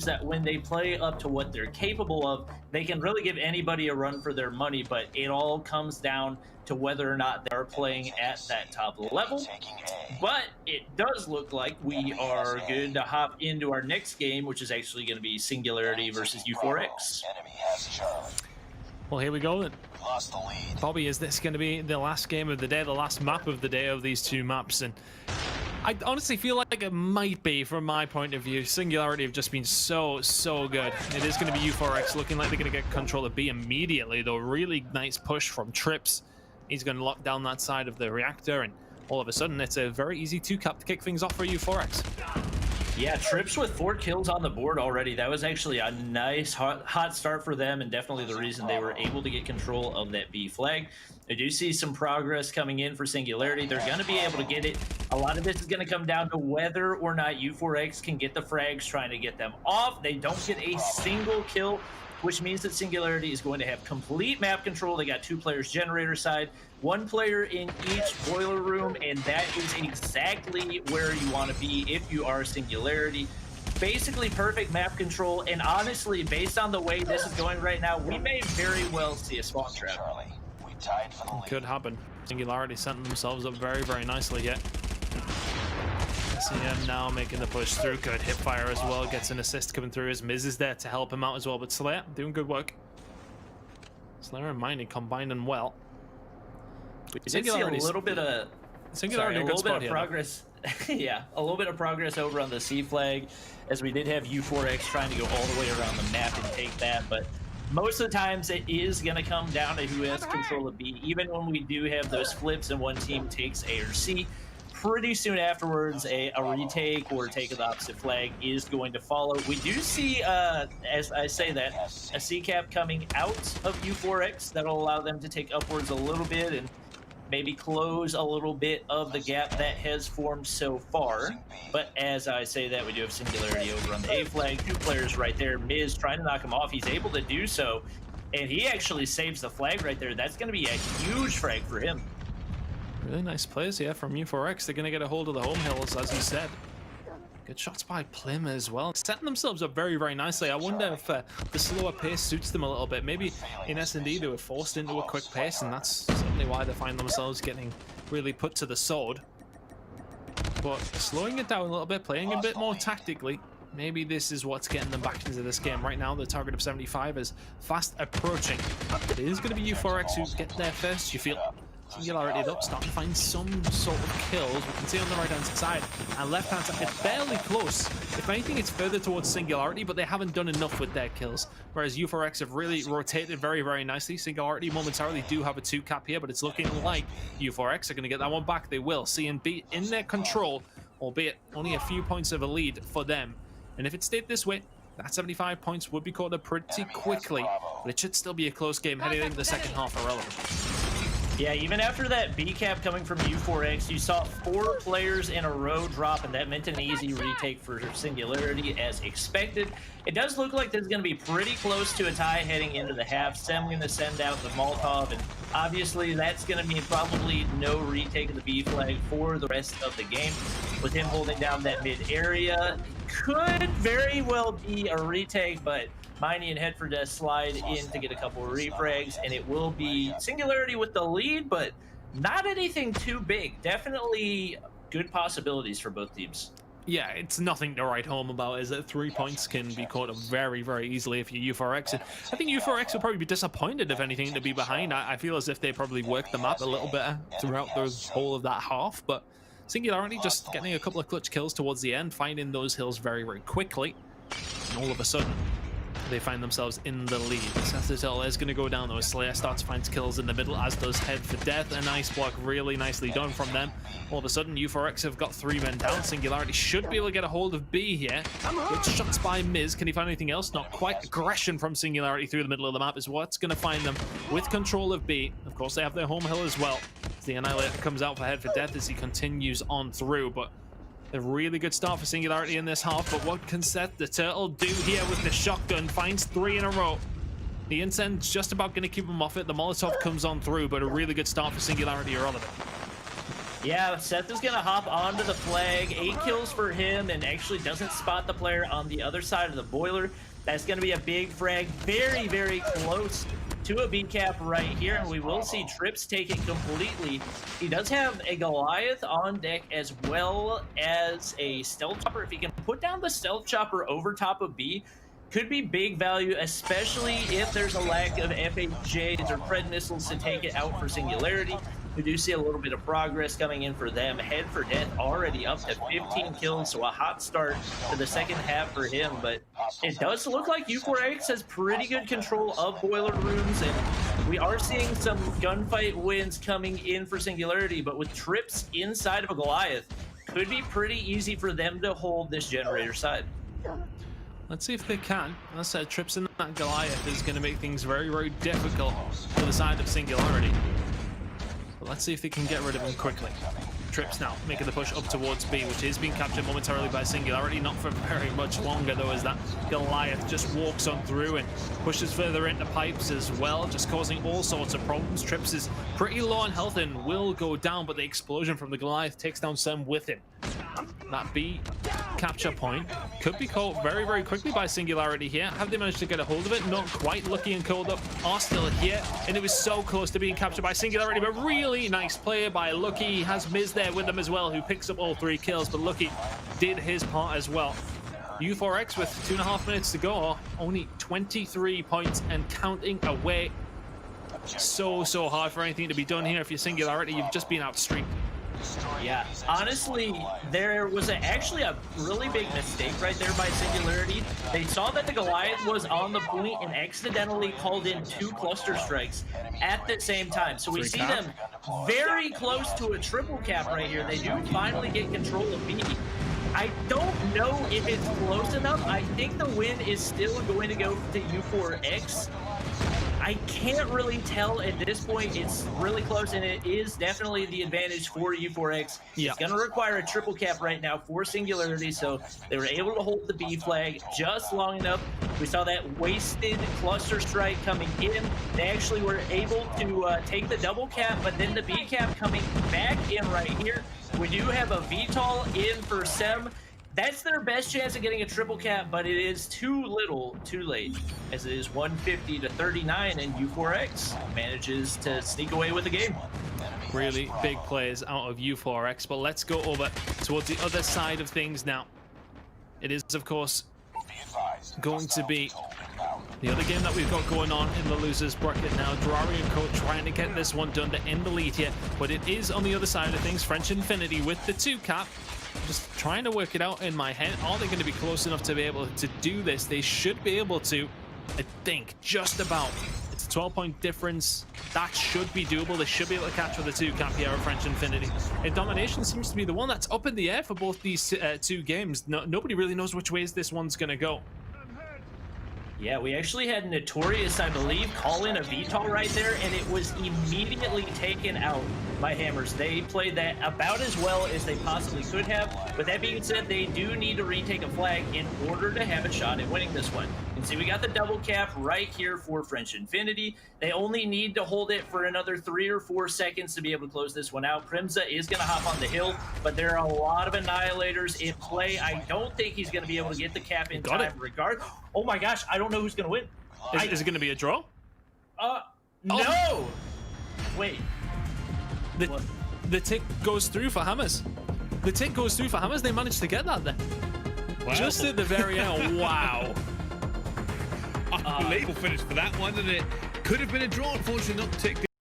that when they play up to what they're capable of, they can really give anybody a run for their money, but it all comes down to whether or not they are playing at that top level. But it does look like we are good to hop into our next game, which is actually going to be Singularity versus U4X. Well, here we go. Bobby, is this going to be the last game of the day, the last map of the day of these two maps? And I honestly feel like it might be, from my point of view. Singularity have just been so good. It is going to be U4X looking like they're going to get control of B immediately, though. Really nice push from Trips. He's going to lock down that side of the reactor, and all of a sudden it's a very easy 2-cap to kick things off for U4X. Yeah, Trips with 4 kills on the board already. That was actually a nice hot start for them, and definitely the reason they were able to get control of that B flag. I do see some progress coming in for Singularity. They're going to be able to get it. A lot of this is going to come down to whether or not U4X can get the frags trying to get them off. They don't get a single kill, which means that Singularity is going to have complete map control. They got 2 players generator side, 1 player in each boiler room, and that is exactly where you want to be if you are Singularity. Basically perfect map control, and honestly, based on the way this is going right now, we may very well see a spawn trap. Could happen. Singularity setting themselves up very nicely here. CM now making the push through. Good hip fire as well. Gets an assist coming through as Miz is there to help him out as well. But Slayer doing good work. Slayer and Mining combining well. We did see a little bit of progress. Yeah, a little bit of progress over on the C flag, as we did have U4X trying to go all the way around the map and take that. But most of the times it is going to come down to who has control of B. Even when we do have those flips and one team takes A or C, pretty soon afterwards a retake or take of the opposite flag is going to follow. We do see, as I say that, a C cap coming out of U4X that'll allow them to take upwards a little bit and maybe close a little bit of the gap that has formed so far. But as I say that, we do have Singularity over on the A flag. 2 players right there. Miz trying to knock him off. He's able to do so, and he actually saves the flag right there. That's going to be a huge frag for him. Really nice plays here from U4X. They're going to get a hold of the home hills, as you said. Good shots by Plim as well. Setting themselves up very nicely. I wonder if the slower pace suits them a little bit. Maybe in S&D they were forced into a quick pace, and that's certainly why they find themselves getting really put to the sword. But slowing it down a little bit, playing a bit more tactically, maybe this is what's getting them back into this game. Right now, the target of 75 is fast approaching. It is going to be U4X who get there first, you feel. Singularity up, starting to find some sort of kills. We can see on the right-hand side and left-hand side, it's barely close. If anything, it's further towards Singularity, but they haven't done enough with their kills. Whereas U4X have really rotated very nicely. Singularity momentarily do have a 2-cap here, but it's looking like U4X are going to get that one back. They will. C and B in their control, albeit only a few points of a lead for them. And if it stayed this way, that 75 points would be caught up pretty quickly, but it should still be a close game heading into the second half irrelevant. Yeah, even after that B cap coming from U4X, you saw 4 players in a row drop, and that meant an easy retake for Singularity as expected. It does look like this is going to be pretty close to a tie heading into the half. Sem going to send out the Molotov, and obviously that's going to mean probably no retake of the B flag for the rest of the game. With him holding down that mid area, could very well be a retake, but Miney and Headford slide in to get a couple of refrags, and it will be Singularity with the lead, but not anything too big. Definitely good possibilities for both teams. Yeah, it's nothing to write home about, is that 3 points can be caught up very easily if you're U4X. And I think U4X will probably be disappointed, if anything, to be behind. I feel as if they probably worked the map a little better throughout the whole of that half, but Singularity just getting a couple of clutch kills towards the end, finding those hills very quickly, and all of a sudden they find themselves in the lead. Sethitell is going to go down though. Slayer starts to find kills in the middle, as does Head for Death. A nice block, really nicely done from them. All of a sudden, U4X have got 3 men down. Singularity should be able to get a hold of B here. Good shots by Miz. Can he find anything else? Not quite. Aggression from Singularity through the middle of the map is what's going to find them with control of B. Of course, they have their home hill as well. The Annihilator comes out for Head for Death as he continues on through, but a really good start for Singularity in this half. But what can Seth the Turtle do here with the shotgun? Finds 3 in a row. The incense just about going to keep him off it. The Molotov comes on through, but a really good start for Singularity irrelevant. Yeah, Seth is going to hop onto the flag. 8 kills for him, and actually doesn't spot the player on the other side of the boiler. That's going to be a big frag. Very, very close to a B cap right here, and we will see Trips take it completely. He does have a Goliath on deck as well as a stealth chopper. If he can put down the stealth chopper over top of B, could be big value, especially if there's a lack of FHJs or Pred missiles to take it out for Singularity. We do see a little bit of progress coming in for them. Head for Death already up to 15 kills, so a hot start to the second half for him. But it does look like U4X has pretty good control of boiler rooms, and we are seeing some gunfight wins coming in for Singularity. But with Trips inside of a Goliath, could be pretty easy for them to hold this generator side. Let's see if they can. As I said, Trips in that Goliath is going to make things very, very difficult for the side of Singularity. But let's see if they can get rid of him quickly. Trips now making the push up towards B, which is being captured momentarily by Singularity. Not for very much longer, though, as that Goliath just walks on through and pushes further into pipes as well, just causing all sorts of problems. Trips is pretty low on health and will go down, but the explosion from the Goliath takes down Sam with him. That B capture point could be caught very, very quickly by Singularity here. Have they managed to get a hold of it? Not quite. Lucky and Cold Up are still here, and it was so close to being captured by Singularity, but really nice play by Lucky. He has Miz there with them as well, who picks up all 3 kills, but Lucky did his part as well. U4X with 2.5 minutes to go, only 23 points and counting away. So hard for anything to be done here. If you're Singularity, you've just been outstreamed. Yeah, honestly, there was actually a really big mistake right there by Singularity. They saw that the Goliath was on the point and accidentally called in 2 cluster strikes at the same time. So we see them very close to a triple cap right here. They do finally get control of B. I don't know if it's close enough. I think the win is still going to go to U4X. I can't really tell at this point. It's really close, and it is definitely the advantage for U4X. Yeah. It's going to require a triple cap right now for Singularity, so they were able to hold the B flag just long enough. We saw that wasted cluster strike coming in. They actually were able to take the double cap, but then the B cap coming back in right here. We do have a VTOL in for Sem. That's their best chance of getting a triple cap, but it is too little, too late, as it is 150 to 39, and U4X manages to sneak away with the game. Really big plays out of U4X, but let's go over towards the other side of things now. It is, of course, going to be the other game that we've got going on in the losers bracket now. Durari and Co trying to get this one done to end the lead here, but it is on the other side of things. French Infinity with the 2 cap. Just trying to work it out in my head. Are they going to be close enough to be able to do this? They should be able to, I think, just about. It's a 12-point difference. That should be doable. They should be able to catch with the 2 cap here at French Infinity. And Domination seems to be the one that's up in the air for both these 2 games. Nobody really knows which ways this one's going to go. Yeah, we actually had Notorious, I believe, call in a VTOL right there, and it was immediately taken out by Hammers. They played that about as well as they possibly could have. With that being said, they do need to retake a flag in order to have a shot at winning this one. You can see we got the double cap right here for French Infinity. They only need to hold it for another 3 or 4 seconds to be able to close this one out. Primza is going to hop on the hill, but there are a lot of Annihilators in play. I don't think he's going to be able to get the cap in time regard. Oh my gosh, I don't know who's going to win. Is it going to be a draw? No! Oh. Wait. The tick goes through for Hammers. The tick goes through for Hammers. They managed to get that there. Wow. Just at the very end. Wow. Unbelievable finish for that one, and it could have been a draw. Unfortunately, not the tick.